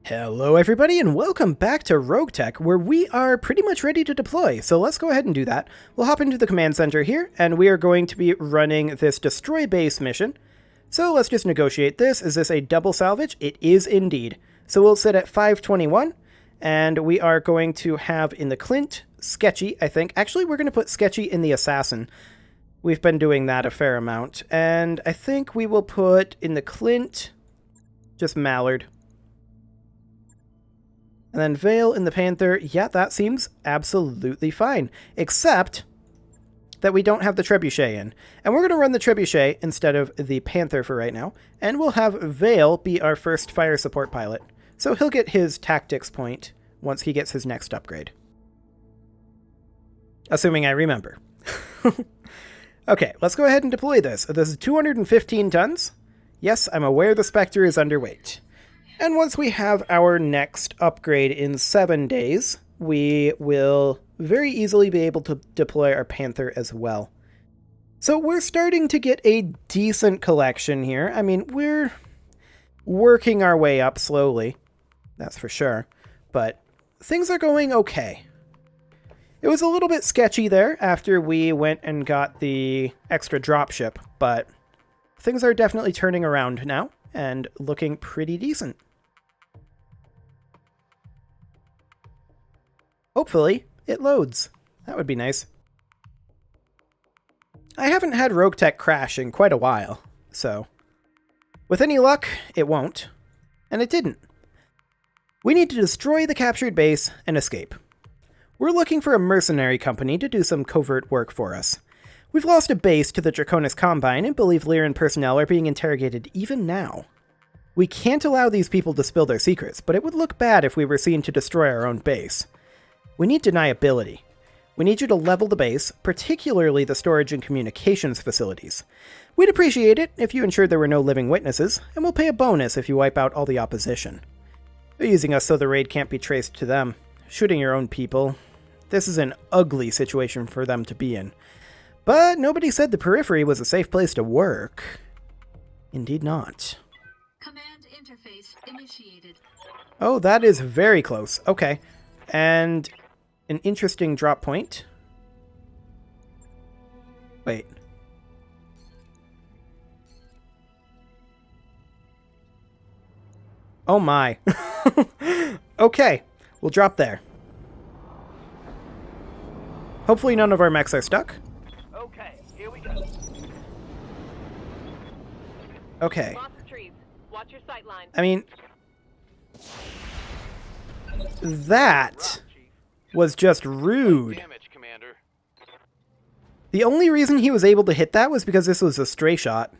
Hello everybody and welcome back to RogueTech, where we are pretty much ready to deploy, so let's go ahead and do that. We'll hop into the command center here, and we are going to be running this destroy base mission. So let's just negotiate this. Is this a double salvage? It is indeed. So we'll sit at 521, and we are going to have in the Clint, Sketchy, I think. Actually, we're going to put Sketchy in the Assassin. We've been doing that a fair amount. And I think we will put in the Clint, just Mallard. And then Vale in the Panther, yeah, that seems absolutely fine. Except that we don't have the Trebuchet in. And we're going to run the Trebuchet instead of the Panther for right now. And we'll have Vale be our first fire support pilot. So he'll get his tactics point once he gets his next upgrade. Assuming I remember. Okay, let's go ahead and deploy this. This is 215 tons. Yes, I'm aware the Spectre is underweight. And once we have our next upgrade in 7 days, we will very easily be able to deploy our Panther as well. So we're starting to get a decent collection here. I mean, we're working our way up slowly, that's for sure, but things are going okay. It was a little bit sketchy there after we went and got the extra dropship, but things are definitely turning around now and looking pretty decent. Hopefully, it loads. That would be nice. I haven't had RogueTech crash in quite a while, so with any luck, it won't. And it didn't. We need to destroy the captured base and escape. We're looking for a mercenary company to do some covert work for us. We've lost a base to the Draconis Combine and believe Lyran personnel are being interrogated even now. We can't allow these people to spill their secrets, but it would look bad if we were seen to destroy our own base. We need deniability. We need you to level the base, particularly the storage and communications facilities. We'd appreciate it if you ensured there were no living witnesses, and we'll pay a bonus if you wipe out all the opposition. They're using us so the raid can't be traced to them. Shooting your own people. This is an ugly situation for them to be in. But nobody said the periphery was a safe place to work. Indeed not. Command interface initiated. Oh, that is very close. Okay. And an interesting drop point. Wait. Oh my. Okay, we'll drop there. Hopefully none of our mechs are stuck. Okay, here we go. Okay. Lots of trees. Watch your sight line. I mean, that was just rude. Damage, Commander. The only reason he was able to hit that was because this was a stray shot.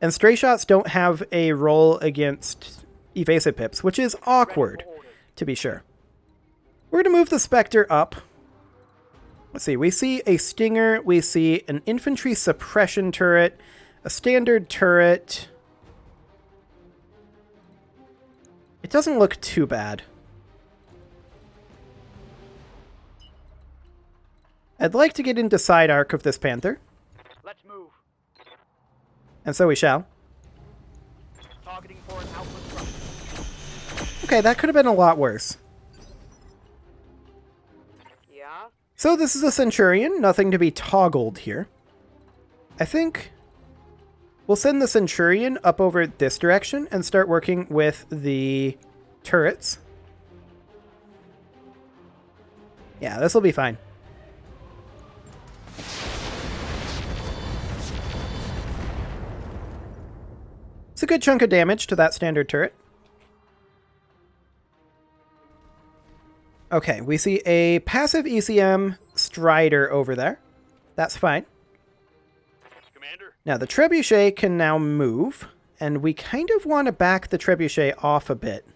And stray shots don't have a roll against evasive pips, which is awkward, to be sure. We're going to move the Spectre up. Let's see, we see a Stinger, we see an infantry suppression turret, a standard turret. It doesn't look too bad. I'd like to get into side arc of this Panther. Let's move. And so we shall. Targeting for an output front. Okay, that could have been a lot worse. Yeah? So this is a Centurion, nothing to be toggled here. I think we'll send the Centurion up over this direction and start working with the turrets. Yeah, this will be fine. It's a good chunk of damage to that standard turret. Okay, we see a passive ECM Strider over there. That's fine. Commander? Now, the Trebuchet can now move, and we kind of want to back the Trebuchet off a bit.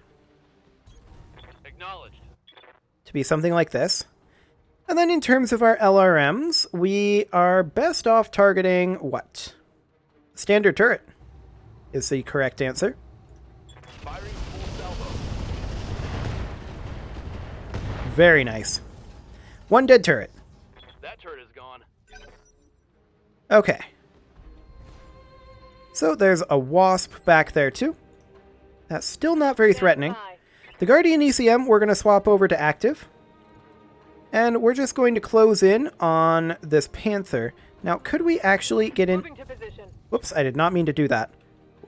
Acknowledged. To be something like this. And then in terms of our LRMs, we are best off targeting what? Standard turret is the correct answer. Firing full salvo. Very nice. One dead turret. That turret is gone. Okay. So there's a wasp back there too. That's still not very threatening. The Guardian ECM, we're going to swap over to active. And we're just going to close in on this Panther. Now, could we actually get in... Moving to position. Whoops, I did not mean to do that.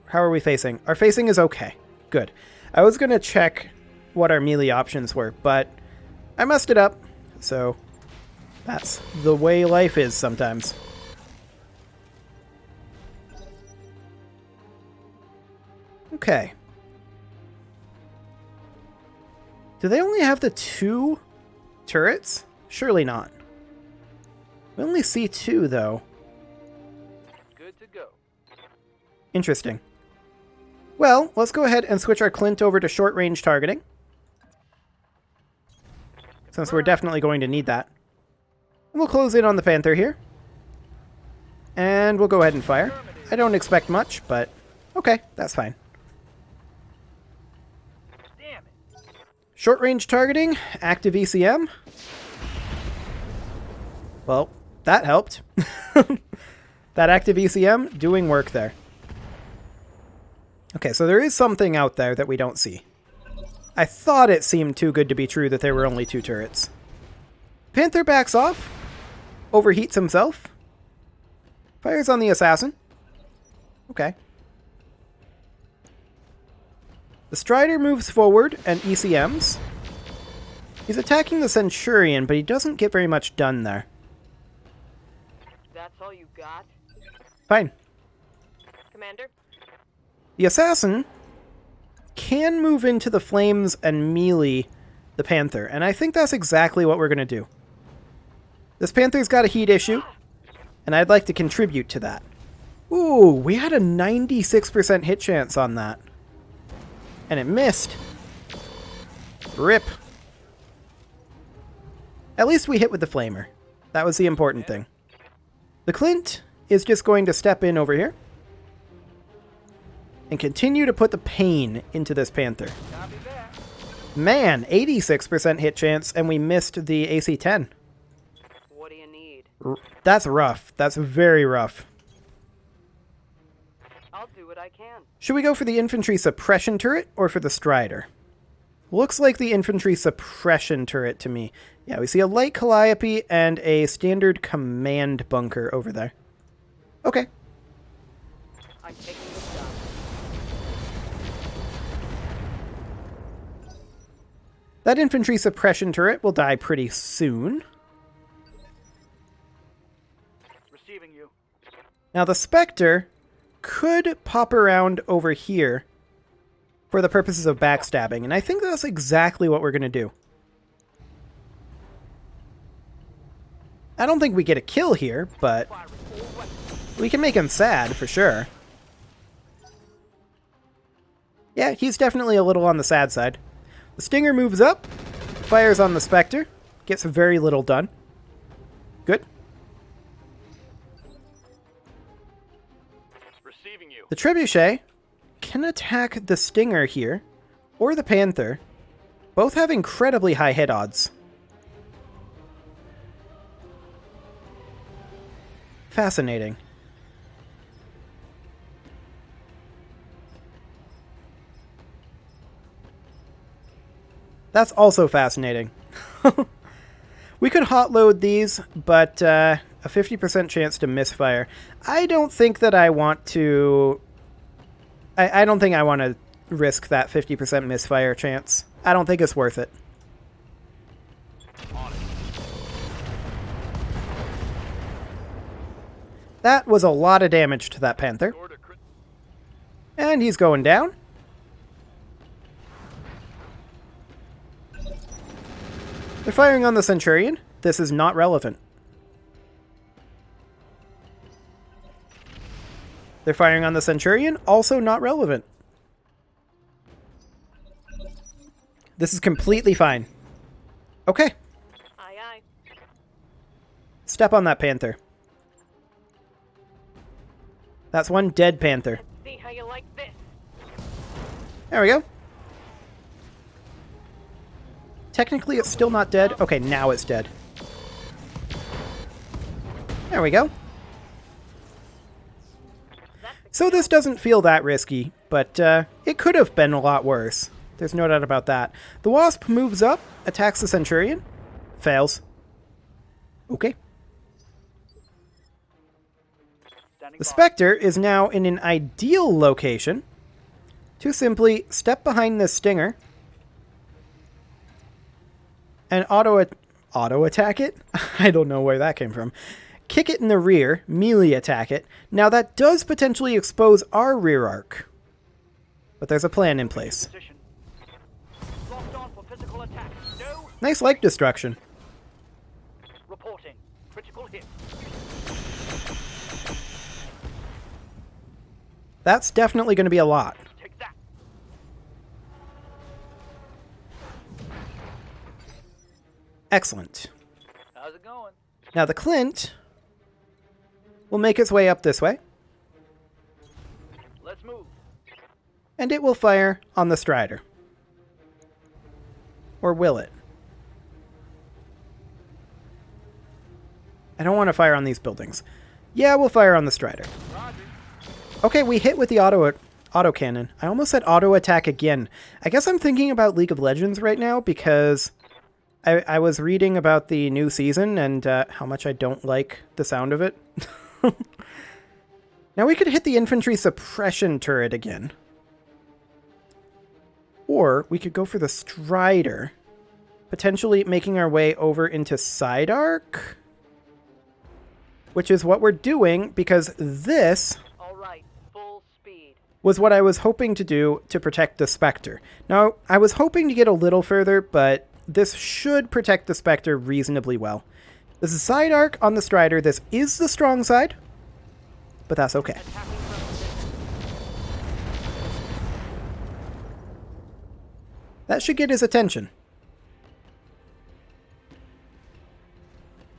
How are we facing? Our facing is okay. Good. I was going to check what our melee options were, but I messed it up. So, that's the way life is sometimes. Okay. Do they only have the 2 turrets? Surely not. We only see 2, though. Good to go. Interesting. Well, let's go ahead and switch our Clint over to short-range targeting, since we're definitely going to need that. We'll close in on the Panther here. And we'll go ahead and fire. I don't expect much, but okay, that's fine. Damn it. Short-range targeting, active ECM. Well, that helped. That active ECM doing work there. Okay, so there is something out there that we don't see. I thought it seemed too good to be true that there were only 2 turrets. Panther backs off, overheats himself, fires on the assassin. Okay. The Strider moves forward and ECMs. He's attacking the Centurion, but he doesn't get very much done there. That's all you got? Fine. Commander? The Assassin can move into the flames and melee the Panther, and I think that's exactly what we're going to do. This Panther's got a heat issue, and I'd like to contribute to that. Ooh, we had a 96% hit chance on that. And it missed. RIP. At least we hit with the Flamer. That was the important thing. The Clint is just going to step in over here and continue to put the pain into this Panther. Copy that. Man, 86% hit chance, and we missed the AC-10. What do you need? That's rough. That's very rough. I'll do what I can. Should we go for the infantry suppression turret or for the Strider? Looks like the infantry suppression turret to me. Yeah, we see a light calliope and a standard command bunker over there. Okay. I'm taking this job. That infantry suppression turret will die pretty soon. Receiving you. Now the Spectre could pop around over here for the purposes of backstabbing, and I think that's exactly what we're going to do. I don't think we get a kill here, but we can make him sad for sure. Yeah, he's definitely a little on the sad side. The Stinger moves up, fires on the Spectre, gets very little done. Good. Receiving you. The Trebuchet can attack the Stinger here, or the Panther. Both have incredibly high hit odds. Fascinating. That's also fascinating. We could hot load these, but a 50% chance to misfire. I don't think that I want to... I don't think I want to risk that 50% misfire chance. I don't think it's worth it. On it. That was a lot of damage to that Panther. Order crit. And he's going down. They're firing on the Centurion. This is not relevant. They're firing on the Centurion. Also not relevant. This is completely fine. Okay. Aye, aye. Step on that Panther. That's one dead Panther. See how you like this. There we go. Technically, it's still not dead. Okay, now it's dead. There we go. So this doesn't feel that risky, but it could have been a lot worse. There's no doubt about that. The Wasp moves up, attacks the Centurion. Fails. Okay. Standing The by. Spectre is now in an ideal location to simply step behind this Stinger and auto attack it? I don't know where that came from. Kick it in the rear, melee attack it. Now that does potentially expose our rear arc. But there's a plan in place. Position. Locked on for physical attack. No. Nice leg destruction. Reporting. Critical hit. That's definitely going to be a lot. Take that. Excellent. How's it going? Now the Clint will make its way up this way, Let's move. and it will fire on the Strider. Or will it? I don't want to fire on these buildings. Yeah, we'll fire on the Strider. Roger. Okay, we hit with the auto cannon. I almost said auto attack again. I guess I'm thinking about League of Legends right now because I was reading about the new season and how much I don't like the sound of it. Now we could hit the infantry suppression turret again. Or we could go for the Strider, potentially making our way over into side arc, which is what we're doing because this All right, full speed. was what I was hoping to do to protect the Spectre. Now, I was hoping to get a little further, but this should protect the Spectre reasonably well. This is side arc on the Strider. This is the strong side, but that's okay. Attacking from position. That should get his attention.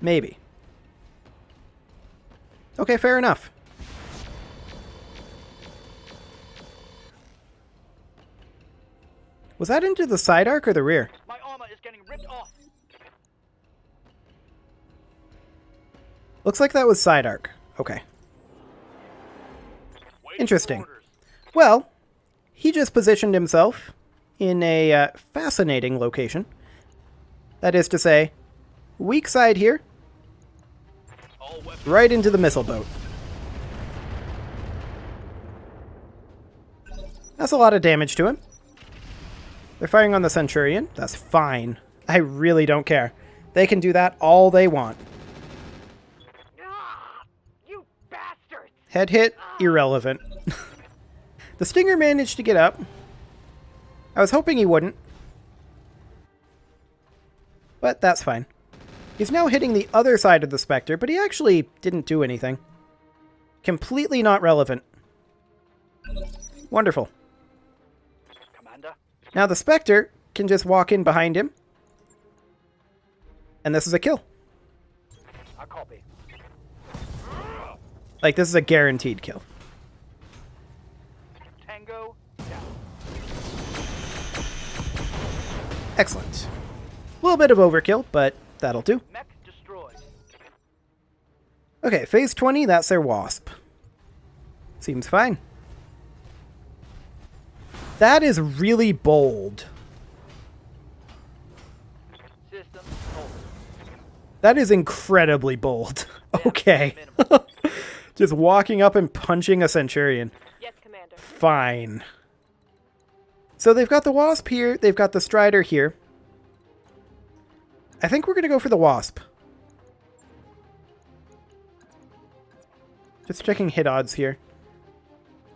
Maybe. Okay, fair enough. Was that into the side arc or the rear? My armor is getting ripped off. Looks like that was side arc. Okay. Waiting Interesting. for orders. Well, he just positioned himself in a fascinating location. That is to say, weak side here, All weapons. right into the missile boat. That's a lot of damage to him. They're firing on the Centurion. That's fine. I really don't care. They can do that all they want. Ah, you bastards! Head hit, irrelevant. The Stinger managed to get up. I was hoping he wouldn't. But that's fine. He's now hitting the other side of the Spectre, but he actually didn't do anything. Completely not relevant. Wonderful. Commander. Now the Spectre can just walk in behind him. And this is a kill. I copy. Like, this is a guaranteed kill. Tango down. Excellent. A little bit of overkill, but that'll do. Mech destroyed. Okay, phase 20, that's their Wasp. Seems fine. That is really bold. System hold. That is incredibly bold. Okay. Minimal. Just walking up and punching a Centurion. Yes, Commander. Fine. So they've got the Wasp here. They've got the Strider here. I think we're going to go for the Wasp. Just checking hit odds here.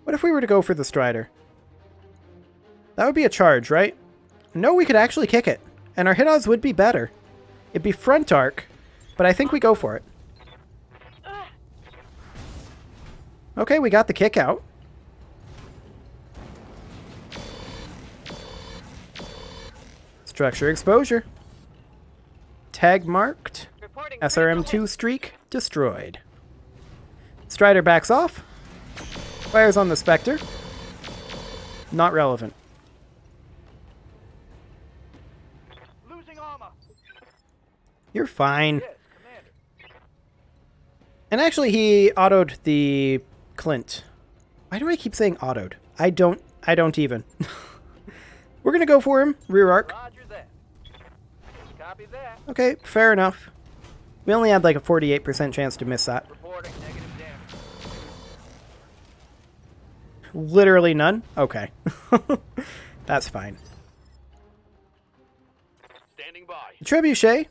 What if we were to go for the Strider? That would be a charge, right? No, we could actually kick it. And our hit odds would be better. It'd be front arc, but I think we go for it. Okay, we got the kick out. Structure exposure. Tag marked. Reporting SRM2 streak destroyed. Strider backs off. Fires on the Spectre. Not relevant. Losing armor. You're fine. Yes, Commander. And actually, he autoed the Clint. Why do I keep saying autoed? I don't even. We're going to go for him. Rear arc. Roger that. Copy that. Okay, fair enough. We only had like a 48% chance to miss that. Reporting negative damage. Literally none? Okay. That's fine. Standing by. The trebuchet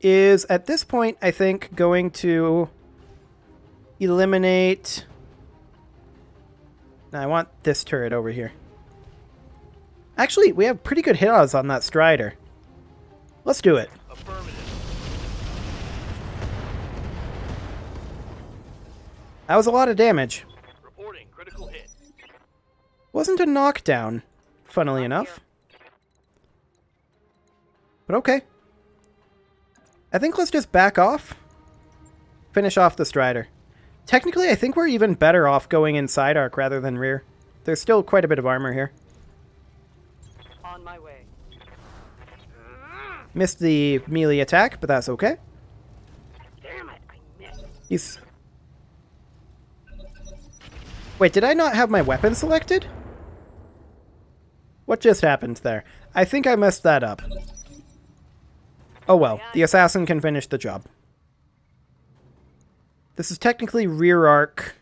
is, at this point, I think, going to eliminate... Now, I want this turret over here. Actually, we have pretty good hit odds on that Strider. Let's do it. Affirmative. That was a lot of damage. Reporting critical hit. Wasn't a knockdown, funnily enough. But okay. I think let's just back off. Finish off the Strider. Technically, I think we're even better off going inside arc rather than rear. There's still quite a bit of armor here. On my way. Missed the melee attack, but that's okay. Damn it, I missed. He's... Wait, did I not have my weapon selected? What just happened there? I think I messed that up. Oh well, the assassin can finish the job. This is technically rear arc,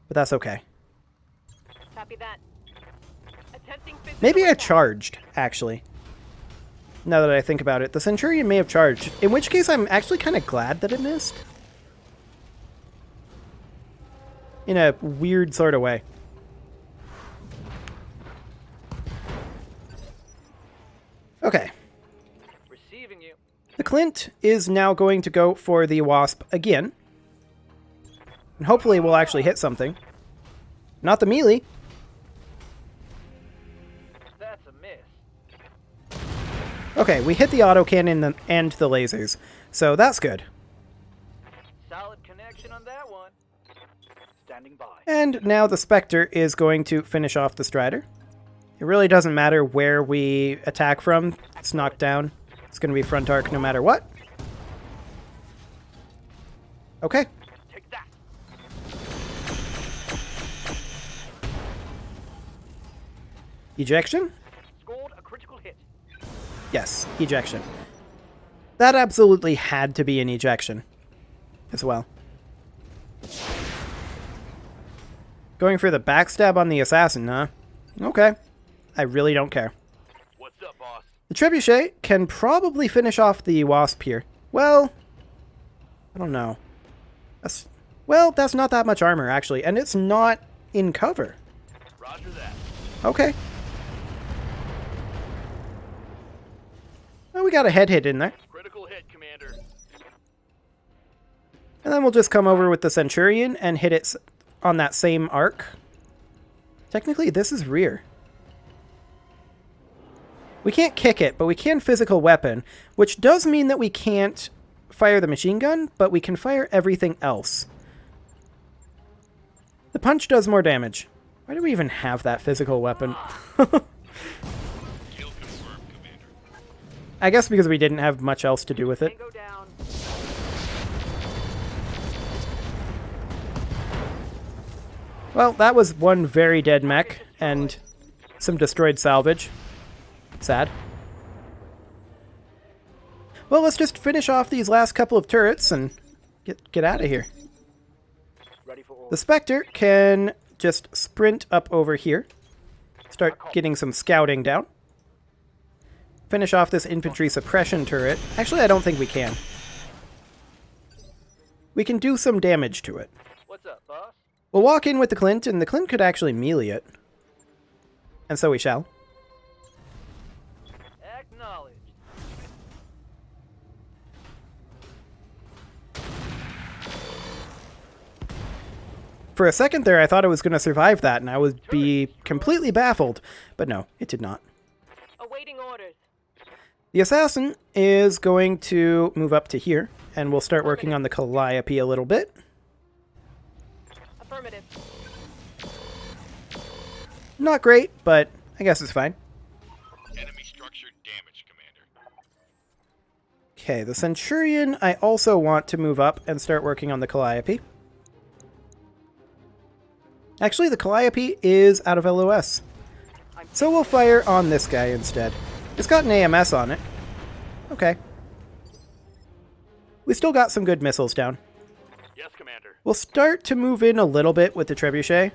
but that's okay. Copy that. Attempting physical Maybe I attack. charged, actually. Now that I think about it, the Centurion may have charged, in which case I'm actually kind of glad that it missed. In a weird sort of way. Okay. Receiving you. The Clint is now going to go for the Wasp again. And hopefully we'll actually hit something. Not the melee. That's a miss. Okay, we hit the autocannon and the lasers. So that's good. Solid connection on that one. Standing by. And now the Spectre is going to finish off the Strider. It really doesn't matter where we attack from. It's knocked down. It's going to be front arc no matter what. Okay. Take that. Ejection? Scored a critical hit. Yes, ejection. That absolutely had to be an ejection as well. Going for the backstab on the assassin, huh? Okay. I really don't care. What's up, boss? The trebuchet can probably finish off the Wasp here. Well, I don't know. That's not that much armor, actually, and it's not in cover. Roger that. Okay. Well, we got a head hit in there. Critical hit, Commander. And then we'll just come over with the Centurion and hit it on that same arc. Technically, this is rear. We can't kick it, but we can physical weapon, which does mean that we can't fire the machine gun, but we can fire everything else. The punch does more damage. Why do we even have that physical weapon? I guess because we didn't have much else to do with it. Tango down. Well, that was one very dead mech, and some destroyed salvage. Sad. Well, let's just finish off these last couple of turrets and get out of here. Ready for The orders. Spectre can just sprint up over here. Start getting some scouting down. Finish off this infantry suppression turret. Actually, I don't think we can. We can do some damage to it. What's up, boss? We'll walk in with the Clint, and the Clint could actually melee it. And so we shall. Acknowledged. For a second there, I thought it was going to survive that, and I would be completely baffled. But no, it did not. Awaiting orders. The Assassin is going to move up to here, and we'll start working on the Calliope a little bit. Affirmative. Not great, but I guess it's fine. Enemy structure damaged, Commander. Okay, the Centurion I also want to move up and start working on the Calliope. Actually, the Calliope is out of LOS. So we'll fire on this guy instead. It's got an AMS on it. Okay. We still got some good missiles down. Yes, Commander. We'll start to move in a little bit with the trebuchet.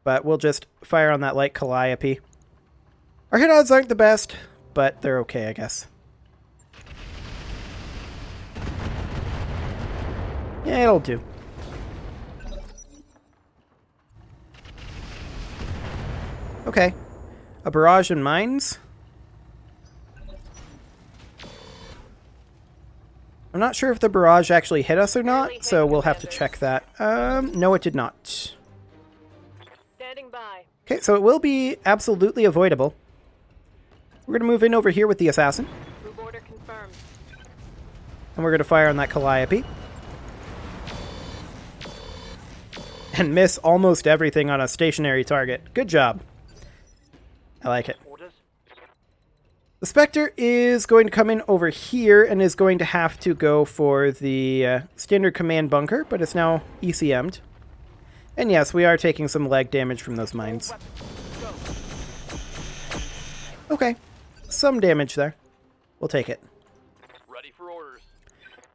But we'll just fire on that light calliope. Our hit odds aren't the best, but they're okay, I guess. Yeah, it'll do. Okay. A barrage in mines. I'm not sure if the barrage actually hit us or not, so we'll have to check that. No, it did not. Standing by. Okay, so it will be absolutely avoidable. We're going to move in over here with the assassin, Group order confirmed. and we're going to fire on that calliope. And miss almost everything on a stationary target. Good job. I like it. Orders? The Spectre is going to come in over here and is going to have to go for the standard command bunker, but it's now ECM'd. And yes, we are taking some leg damage from those mines. Okay, some damage there. We'll take it. Ready for orders.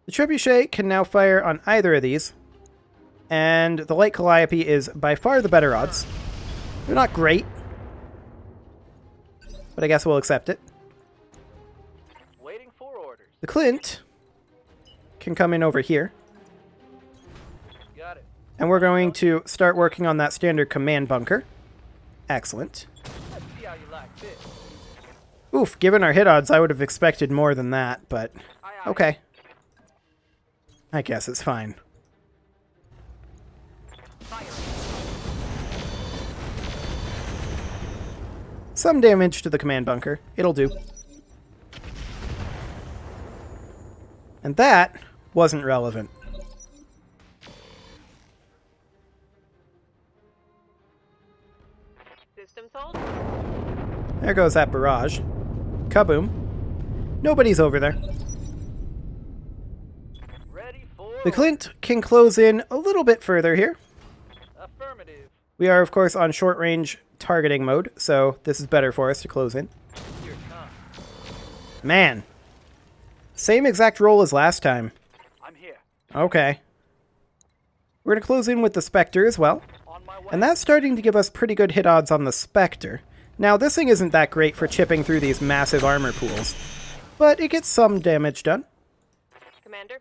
The Trebuchet can now fire on either of these, and the Light Calliope is by far the better odds. They're not great, but I guess we'll accept it. Waiting for orders. The Clint can come in over here, Got it. and we're going to start working on that standard command bunker. Excellent. Let's see how you like this. Oof, given our hit odds, I would have expected more than that, but Aye, aye. okay. I guess it's fine. Some damage to the command bunker. It'll do. And that wasn't relevant. Systems hold. There goes that barrage. Kaboom. Nobody's over there. Ready for The Clint can close in a little bit further here. affirmative. We are, of course, on short-range targeting mode, so this is better for us to close in. Here it comes. Man. Same exact roll as last time. I'm here. Okay. We're going to close in with the Spectre as well. On my way. And that's starting to give us pretty good hit odds on the Spectre. Now, this thing isn't that great for chipping through these massive armor pools, but it gets some damage done. Commander,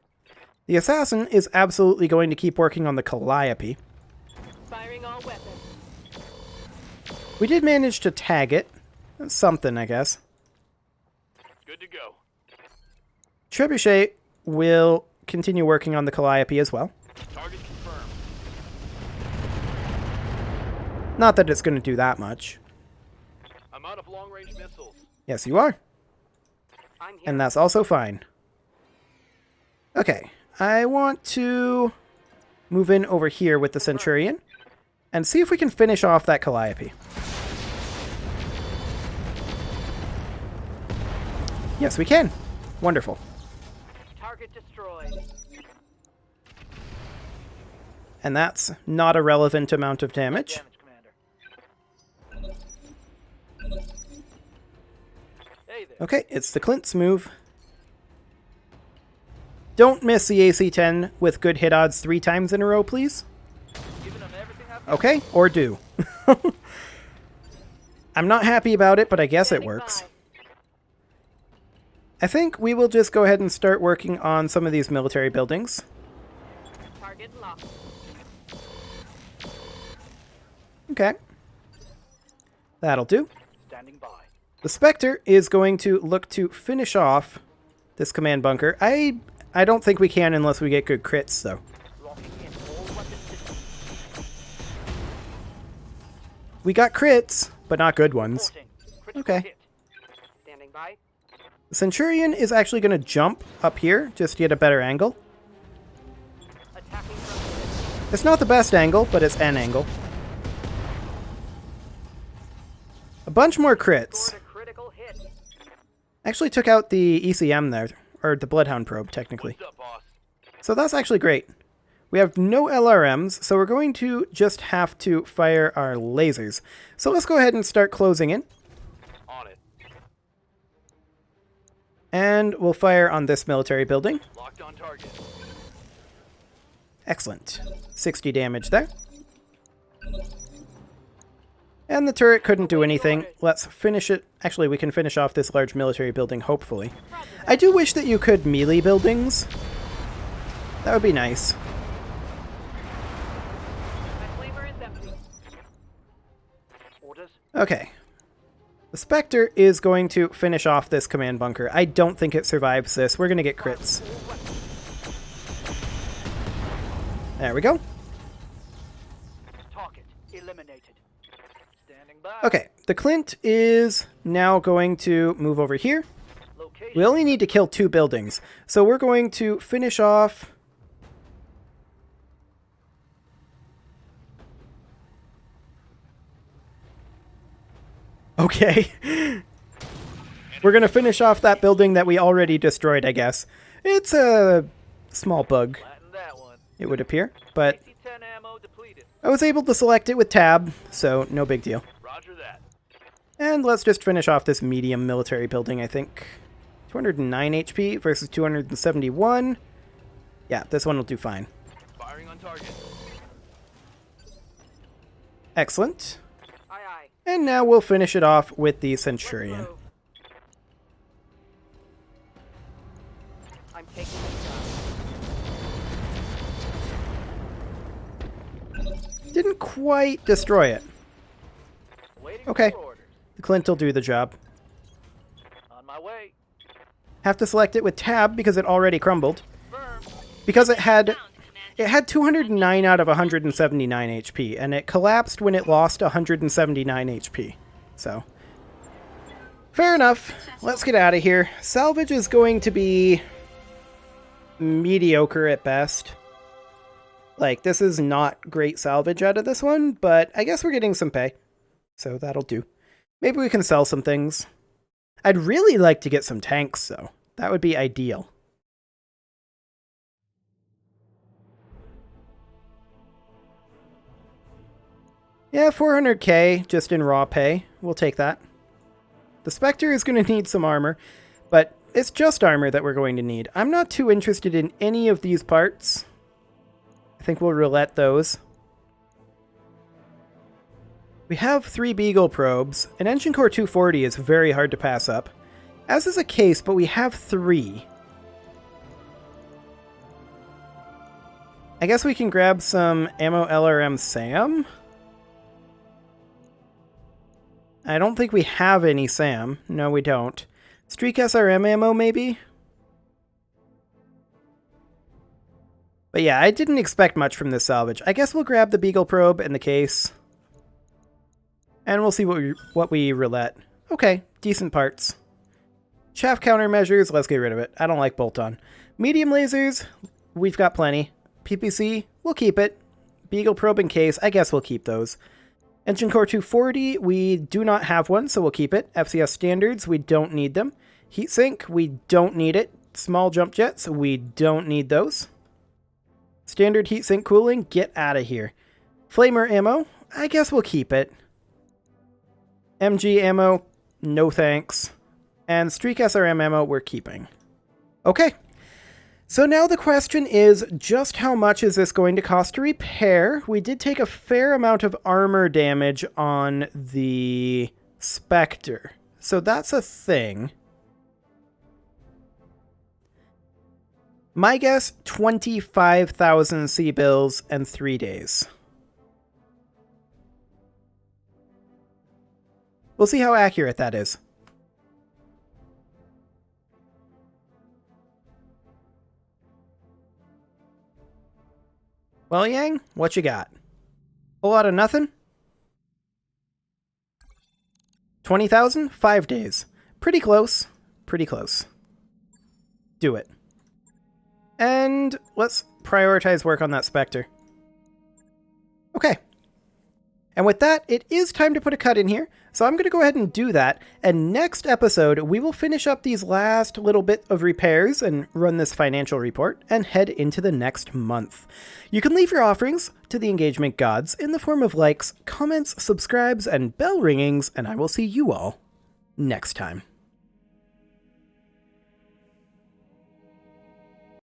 The Assassin is absolutely going to keep working on the Calliope. firing all weapons. We did manage to tag it. That's something, I guess. Good to go. Trebuchet will continue working on the Calliope as well. Target confirmed. Not that it's going to do that much. I'm out of long-range missiles. Yes, you are. I'm here. And that's also fine. Okay, I want to move in over here with the Centurion and see if we can finish off that Calliope. Yes, we can. Wonderful. Target destroyed. And that's not a relevant amount of damage. Damage, Commander. Hey there. Okay, it's the Clint's move. Don't miss the AC-10 with good hit odds 3 times in a row, please. Giving them everything I've got. Okay, or do. I'm not happy about it, but I guess it Standing works. by. I think we will just go ahead and start working on some of these military buildings. Target locked. Okay. That'll do. Standing by. The Spectre is going to look to finish off this command bunker. I don't think we can unless we get good crits, though. Locking in all weapon systems. We got crits, but not good ones. Reporting. Critical Okay. hit. Standing by. The Centurion is actually going to jump up here just to get a better angle. Attacking from It's not the best angle, but it's an angle. A bunch more crits. scored a critical hit. Actually took out the ECM there, or the Bloodhound probe, technically. What's up, boss? So that's actually great. We have no LRMs, so we're going to just have to fire our lasers. So let's go ahead and start closing in. On it. And we'll fire on this military building. Locked on target. Excellent. 60 damage there. And the turret couldn't do anything. Let's finish it. Actually, we can finish off this large military building, hopefully. I do wish that you could melee buildings. That would be nice. My flavor is empty. Orders. Okay. The Spectre is going to finish off this command bunker. I don't think it survives this. We're going to get crits. There we go. Target eliminated. Standing by. Okay, the Clint is now going to move over here. Location. We only need to kill 2 buildings, so we're going to finish off... Okay. We're going to finish off that building that we already destroyed, I guess. It's a small bug, Flatten that one. it would appear, but AC-10 ammo depleted. I was able to select it with tab, so no big deal. Roger that. And let's just finish off this medium military building, I think. 209 HP versus 271. Yeah, this one will do fine. Firing on target. Aye, Excellent. aye. And now we'll finish it off with the Let's Centurion. move. I'm taking this job. Didn't quite destroy it. Waiting Okay. for orders. The Clint will do the job. On my way. Have to select it with tab because it already crumbled. Firm. Because it had 209 out of 179 HP, and it collapsed when it lost 179 HP. So, fair enough. Let's get out of here. Salvage is going to be mediocre at best. Like, this is not great salvage out of this one, but I guess we're getting some pay. So that'll do. Maybe we can sell some things. I'd really like to get some tanks, though. That would be ideal. Yeah, 400k just in raw pay. We'll take that. The Spectre is going to need some armor, but it's just armor that we're going to need. I'm not too interested in any of these parts. I think we'll roulette those. We have 3 Beagle probes. An Engine Core 240 is very hard to pass up. As is a case, but we have 3. I guess we can grab some ammo LRM SAM. I don't think we have any SAM. No, we don't. Streak SRM ammo, maybe? But yeah, I didn't expect much from this salvage. I guess we'll grab the Beagle probe and the case. And we'll see what we roulette. Okay, decent parts. Chaff countermeasures, let's get rid of it. I don't like bolt-on. Medium lasers, we've got plenty. PPC, we'll keep it. Beagle probe and case, I guess we'll keep those. Engine Core 240, we do not have one, so we'll keep it. FCS standards, we don't need them. Heatsink, we don't need it. Small jump jets, we don't need those. Standard heatsink cooling, get out of here. Flamer ammo, I guess we'll keep it. MG ammo, no thanks. And Streak SRM ammo, we're keeping. Okay. So now the question is, just how much is this going to cost to repair? We did take a fair amount of armor damage on the Spectre. So that's a thing. My guess, 25,000 C-bills and 3 days. We'll see how accurate that is. Well, Yang, what you got? Whole lot of nothing? 20,000? 5 days. Pretty close. Pretty close. Do it. And let's prioritize work on that Spectre. Okay. And with that, it is time to put a cut in here. So I'm going to go ahead and do that, and next episode we will finish up these last little bit of repairs and run this financial report and head into the next month. You can leave your offerings to the engagement gods in the form of likes, comments, subscribes, and bell ringings, and I will see you all next time.